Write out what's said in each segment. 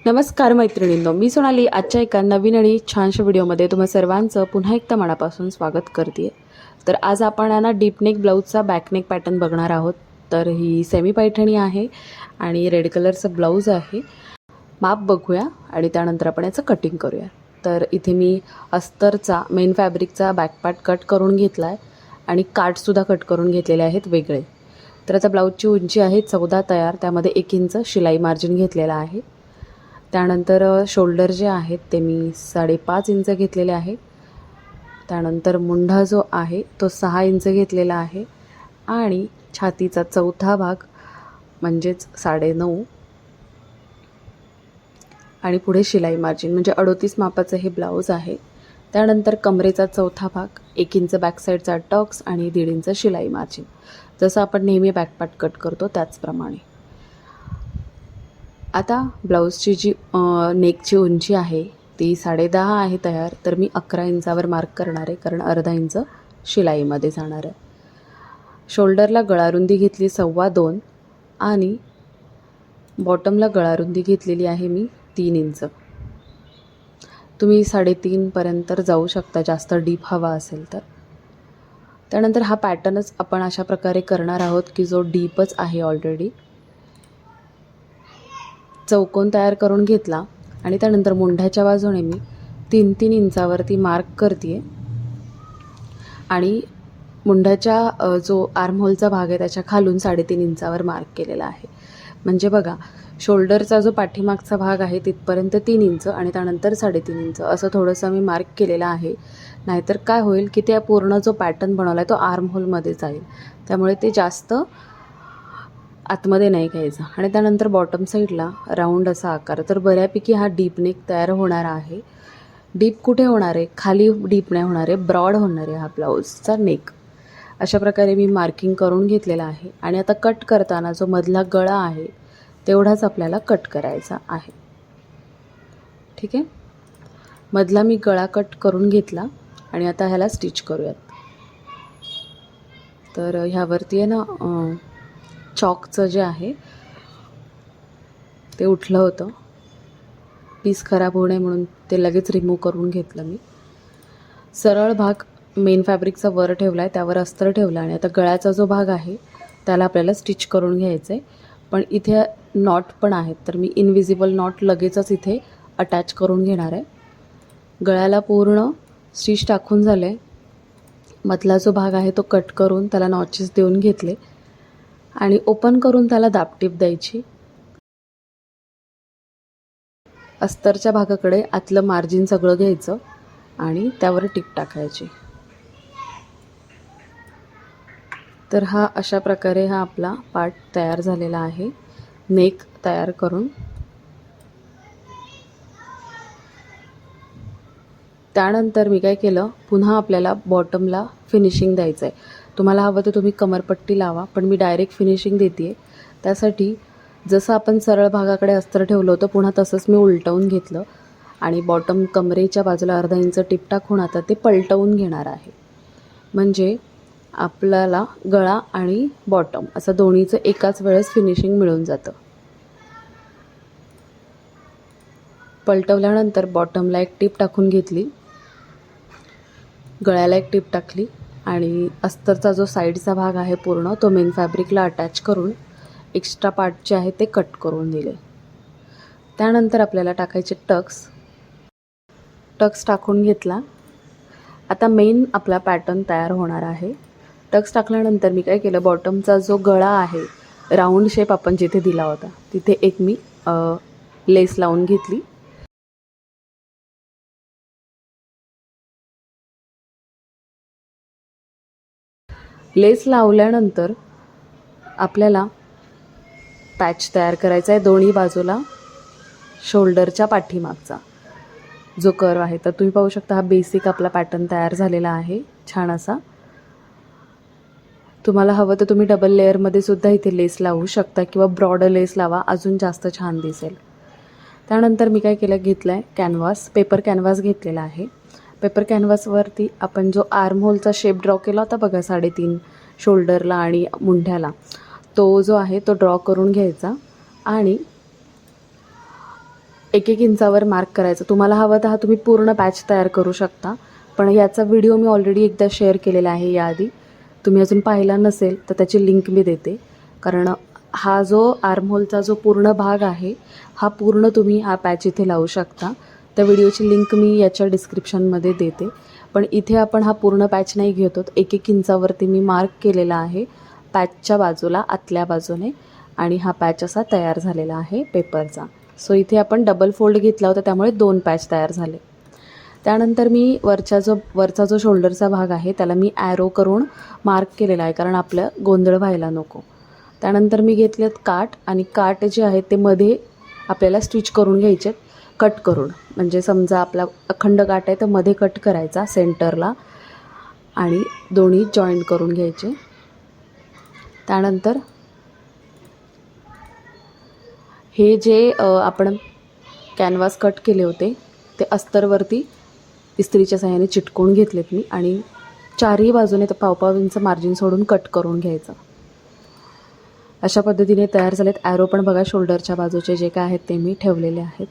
नमस्कार मैत्रिणींनो, मी सोनाली आजच्या एका नवीन आणि छानशा व्हिडिओमध्ये तुम्हा सर्वांचं पुन्हा एकदा मनापासून स्वागत करते. तर आज आपण ना डीप नेक ब्लाऊजचा बॅकनेक पॅटर्न बघणार आहोत. तर ही सेमी पैठणी आहे आणि रेड कलरचं ब्लाऊज आहे. माप बघूया आणि त्यानंतर आपण याचं कटिंग करूया. तर इथे मी अस्तरचा मेन फॅब्रिकचा बॅकपार्ट कट करून घेतला आहे आणि काठसुद्धा कट करून घेतलेले आहेत वेगळे. तर आता ब्लाऊजची उंची आहे 14 तयार, त्यामध्ये 1 इंच शिलाई मार्जिन घेतलेला आहे. त्यानंतर शोल्डर जे आहेत ते मी 5.5 इंच घेतलेले आहे. त्यानंतर मुंढा जो आहे तो 6 इंच घेतलेला आहे आणि छातीचा चौथा भाग म्हणजेच 9.5 आणि पुढे शिलाई मार्जिन म्हणजे 38 मापाचं हे ब्लाऊज आहे. त्यानंतर कमरेचा चौथा भाग 1 इंच बॅक साईडचा टक्स आणि 1.5 इंच शिलाई मार्जिन, जसं आपण नेहमी बॅकपार्ट कट करतो त्याचप्रमाणे. आता ब्लाऊजची जी नेकची उंची आहे ती 10.5 आहे तयार. तर मी 11 इंचावर मार्क करणार आहे, कारण अर्धा इंच शिलाईमध्ये जाणार आहे. शोल्डरला गळारुंदी घेतली 2.25 आणि बॉटमला गळारुंदी घेतलेली आहे मी 3 इंच. तुम्ही 3.5 पर्यंत जाऊ शकता जास्त डीप हवा असेल तर. त्यानंतर हा पॅटर्नच आपण अशा प्रकारे करणार आहोत की जो डीपच आहे ऑलरेडी. चौकोन तयार करून घेतला आणि त्यानंतर मुंढ्याच्या बाजूने मी 3-3 इंचावरती मार्क करते आणि मुंढ्याच्या जो आर्महोलचा भाग आहे त्याच्या खालून 3.5 इंचावर मार्क केलेला आहे. म्हणजे बघा, शोल्डरचा जो पाठीमागचा भाग आहे तिथपर्यंत 3 इंच आणि त्यानंतर 3.5 इंच असं थोडंसं मी मार्क केलेलं आहे. नाहीतर काय होईल की त्या पूर्ण जो पॅटर्न बनवला आहे तो आर्महोलमध्ये जाईल, त्यामुळे ते जास्त आतमध्ये नाही घ्यायचा. आणि त्यानंतर बॉटम साईडला राऊंड असा आकार. तर बऱ्यापैकी हा डीप नेक तयार होणार आहे. डीप कुठे होणार आहे? खाली डीप नाही होणार आहे, ब्रॉड होणार आहे हा ब्लाऊजचा नेक. अशा प्रकारे मी मार्किंग करून घेतलेला आहे. आणि आता कट करताना जो मधला गळा आहे तेवढाच आपल्याला कट करायचा आहे. ठीक आहे, मधला मी गळा कट करून घेतला आणि आता ह्याला स्टिच करूयात. तर ह्यावरती आहे ना चॉकचं जे आहे ते उठलं होतं, पीस खराब होऊ नये म्हणून ते लगेच रिमूव्ह करून घेतलं मी. सरळ भाग मेन फॅब्रिकचा वर ठेवला आहे, त्यावर अस्तर ठेवला आणि आता गळ्याचा जो भाग आहे त्याला आपल्याला स्टिच करून घ्यायचं आहे. पण इथे नॉट पण आहेत, तर मी इनविजिबल नॉट लगेचच इथे अटॅच करून घेणार आहे. गळ्याला पूर्ण स्टिच टाकून झालं आहे. मधला जो भाग आहे तो कट करून त्याला नॉचेस देऊन घेतले आणि ओपन करून त्याला दाबटीप द्यायची. अस्तरच्या भागाकडे आतलं मार्जिन सगळं घ्यायचं आणि त्यावर टिप टाकायची. तर हा अशा प्रकारे हा आपला पार्ट तयार झालेला आहे नेक तयार करून. त्यानंतर मी काय केलं, पुन्हा आपल्याला बॉटमला फिनिशिंग द्यायचं आहे. तुम्हाला हवं तर तुम्ही कमरपट्टी लावा, पण मी डायरेक्ट फिनिशिंग देते आहे. त्यासाठी जसं आपण सरळ भागाकडे अस्तर ठेवलं होतं पुन्हा तसंच मी उलटवून घेतलं आणि बॉटम कमरेच्या बाजूला अर्धा इंच टिप टाकून आता ते पलटवून घेणार आहे. म्हणजे आपल्याला गळा आणि बॉटम असं दोन्हीचं एकाच वेळेस फिनिशिंग मिळून जातं. पलटवल्यानंतर बॉटमला एक टिप टाकून घेतली, गळ्याला एक टिप टाकली आणि अस्तरचा जो साईडचा भाग आहे पूर्ण तो मेन फॅब्रिकला अटॅच करून एक्स्ट्रा पार्ट जे आहे ते कट करून दिले. त्यानंतर आपल्याला टाकायचे टक्स टाकून घेतला. आता मेन आपला पॅटर्न तयार होणार आहे. टक्स टाकल्यानंतर मी काय केलं, बॉटमचा जो गळा आहे राऊंड शेप आपण जिथे दिला होता तिथे एक मी लेस लावून घेतली. लेस लावल्यानंतर आपल्याला पॅच तयार करायचा आहे दोन्ही बाजूला. शोल्डरच्या पाठीमागचा जो कर्व आहे, तर तुम्ही पाहू शकता हा बेसिक आपला पॅटर्न तयार झालेला आहे छान असा. तुम्हाला हवं तर तुम्ही डबल लेअरमध्ये सुद्धा इथे लेस लावू शकता किंवा ब्रॉड लेस लावा, अजून जास्त छान दिसेल. त्यानंतर मी काय केलं, घेतलं आहे कॅनव्हास, पेपर कॅनव्हास घेतलेला आहे. पेपर कॅनव्हासवरती आपण जो आर्महोलचा शेप ड्रॉ केला होता बघा 3.5 शोल्डरला आणि मुंढ्याला, तो जो आहे तो ड्रॉ करून घ्यायचा आणि 1-1 इंचावर मार्क करायचं. तुम्हाला हवं तर हा तुम्ही पूर्ण पॅच तयार करू शकता, पण याचा व्हिडिओ मी ऑलरेडी एकदा शेअर केलेला आहे याआधी. तुम्ही अजून पाहिला नसेल तर त्याची लिंक मी देते, कारण हा जो आर्महोलचा जो पूर्ण भाग आहे हा पूर्ण तुम्ही हा पॅच इथे लावू शकता. त्या व्हिडिओची लिंक मी याच्या डिस्क्रिप्शनमध्ये देते. पण इथे आपण हा पूर्ण पॅच नाही घेत आहोत. 1-1 इंचावरती मी मार्क केलेला आहे पॅचच्या बाजूला आतल्या बाजूने, आणि हा पॅच असा तयार झालेला आहे पेपरचा. सो इथे आपण डबल फोल्ड घेतला होता, त्यामुळे 2 पॅच तयार झाले. त्यानंतर मी वरचा जो शोल्डरचा भाग आहे त्याला मी ॲरो करून मार्क केलेला आहे, कारण आपलं गोंधळ व्हायला नको. त्यानंतर मी घेतलेत काठ, आणि काठ जे आहेत ते मध्ये आपल्याला स्टिच करून घ्यायचे कट करून. म्हणजे समजा आपला अखंड काठ आहे तर मध्ये कट करायचा सेंटरला आणि दोन्ही जॉईंट करून घ्यायचे. त्यानंतर हे जे आपण कॅनव्हास कट केले होते ते अस्तरवरती इस्त्रीच्या सहाय्याने चिटकवून घेतलेत मी, आणि चारही बाजूने तर 1.5 इंच मार्जिन सोडून कट करून घ्यायचं. अशा पद्धतीने तयार झालेत. ॲरो पण बघा शोल्डरच्या बाजूचे जे काय आहेत ते मी ठेवलेले आहेत.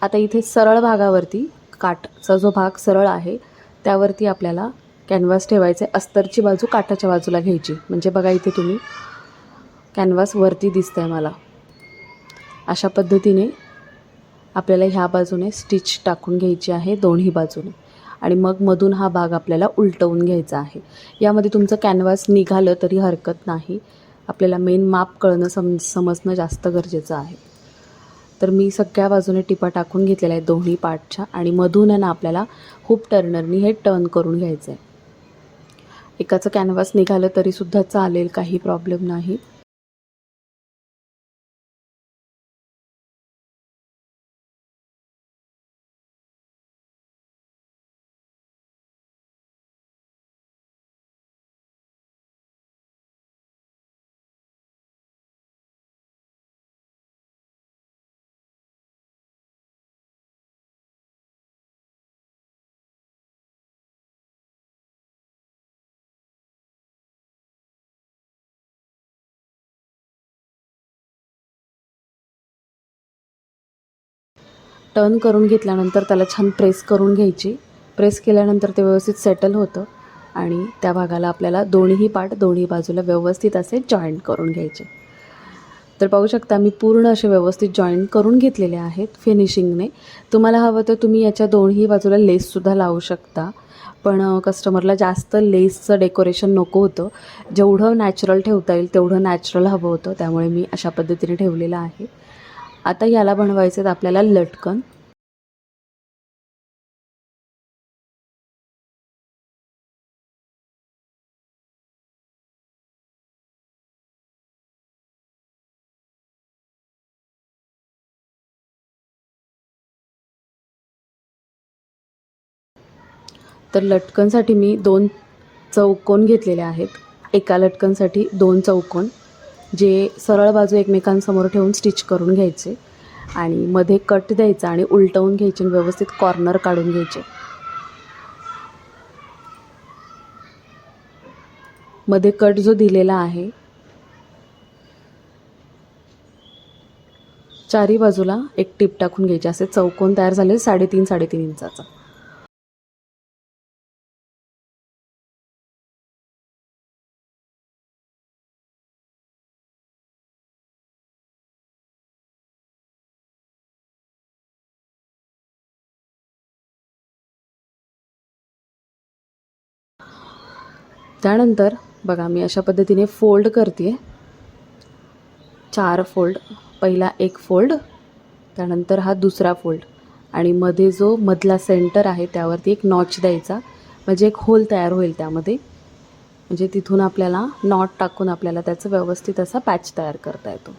आता इथे सरळ भागावरती काठचा जो भाग सरळ आहे त्यावरती आपल्याला कॅनव्हास ठेवायचं आहे. अस्तरची बाजू काठाच्या बाजूला घ्यायची. म्हणजे बघा इथे तुम्ही कॅनव्हास वरती दिसतं आहे मला. अशा पद्धतीने आपल्याला ह्या बाजूने स्टिच टाकून घ्यायची आहे दोन्ही बाजूने, आणि मग मधून हा भाग आपल्याला उलटवून घ्यायचा आहे. यामध्ये तुमचं कॅनव्हास निघालं तरी हरकत नाही. आपल्याला मेन माप कळणं समजणं जास्त गरजेचं आहे. तर मी सगळ्या बाजूने टिपा टाकून घेतलेल्या आहेत दोन्ही पार्टच्या, आणि मधून आहे ना आपल्याला हुप टर्नरनी हे टर्न करून घ्यायचं आहे. एकाचं कॅनव्हास निघालं तरीसुद्धा चालेल, काही प्रॉब्लेम नाही. टर्न करून घेतल्यानंतर त्याला छान प्रेस करून घ्यायची. प्रेस केल्यानंतर ते व्यवस्थित सेटल होतं, आणि त्या भागाला आपल्याला दोन्ही पार्ट दोन्ही बाजूला व्यवस्थित असे जॉईंट करून घ्यायचे. तर पाहू शकता मी पूर्ण असे व्यवस्थित जॉईंट करून घेतलेले आहेत फिनिशिंगने. तुम्हाला हवं तर तुम्ही याच्या दोन्ही बाजूला लेससुद्धा लावू शकता, पण कस्टमरला जास्त लेसचं डेकोरेशन नको होतं. जेवढं नॅचरल ठेवता येईल तेवढं नॅचरल हवं होतं, त्यामुळे मी अशा पद्धतीने ठेवलेलं आहे. आता याला बनवायचे आहेत आपल्याला लटकन. तर लटकनसाठी मी 2 चौकोन घेतलेले आहेत. एका लटकनसाठी 2 चौकोन, जे सरळ बाजू एकमेकांसमोर ठेवून स्टिच करून घ्यायचे, आणि मध्ये कट द्यायचा आणि उलटवून घ्यायचे आणि व्यवस्थित कॉर्नर काढून घ्यायचे. मध्ये कट जो दिलेला आहे चारी बाजूला एक टिप टाकून घ्यायची. असे चौकोन तयार झाले 3.5 इंचाचा. त्यानंतर बघा मी अशा पद्धतीने फोल्ड करते. 4 फोल्ड. पहिला एक फोल्ड, त्यानंतर हा दुसरा फोल्ड, आणि मध्ये जो मधला सेंटर आहे त्यावरती एक नॉच द्यायचा, म्हणजे एक होल तयार होईल त्यामध्ये. म्हणजे तिथून आपल्याला नॉट टाकून आपल्याला त्याचं व्यवस्थित असा पॅच तयार करता येतो.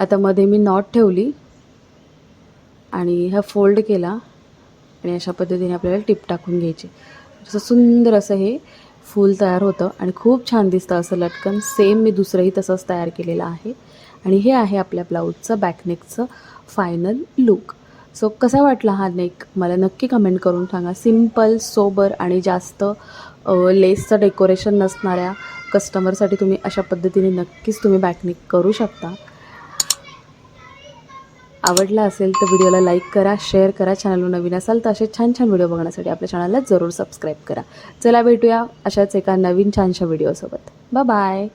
आता मध्ये मी नॉट ठेवली आणि हा फोल्ड केला, आणि अशा पद्धतीने आपल्याला टिप टाकून घ्यायची. असं सुंदर असं हे फूल तयार होतं आणि खूप छान दिसतं असं लटकन. सेम मी दुसरंही तसंच तयार केलेलं आहे, आणि हे आहे आपल्या ब्लाऊजचं बॅकनेकचं फायनल लुक. सो कसा वाटला हा नेक मला नक्की कमेंट करून सांगा. सिम्पल, सोबर आणि जास्त लेसचं डेकोरेशन नसणाऱ्या कस्टमरसाठी तुम्ही अशा पद्धतीने नक्कीच तुम्ही बॅकनेक करू शकता. आवडला असेल तर व्हिडिओला लाईक करा, शेअर करा. चॅनलवर नवीन असाल तर असे छान छान व्हिडिओ बघण्यासाठी आपल्या चॅनलला जरूर सबस्क्राईब करा. चला भेटूया अशाच एका नवीन छानशा व्हिडिओसोबत. बाय.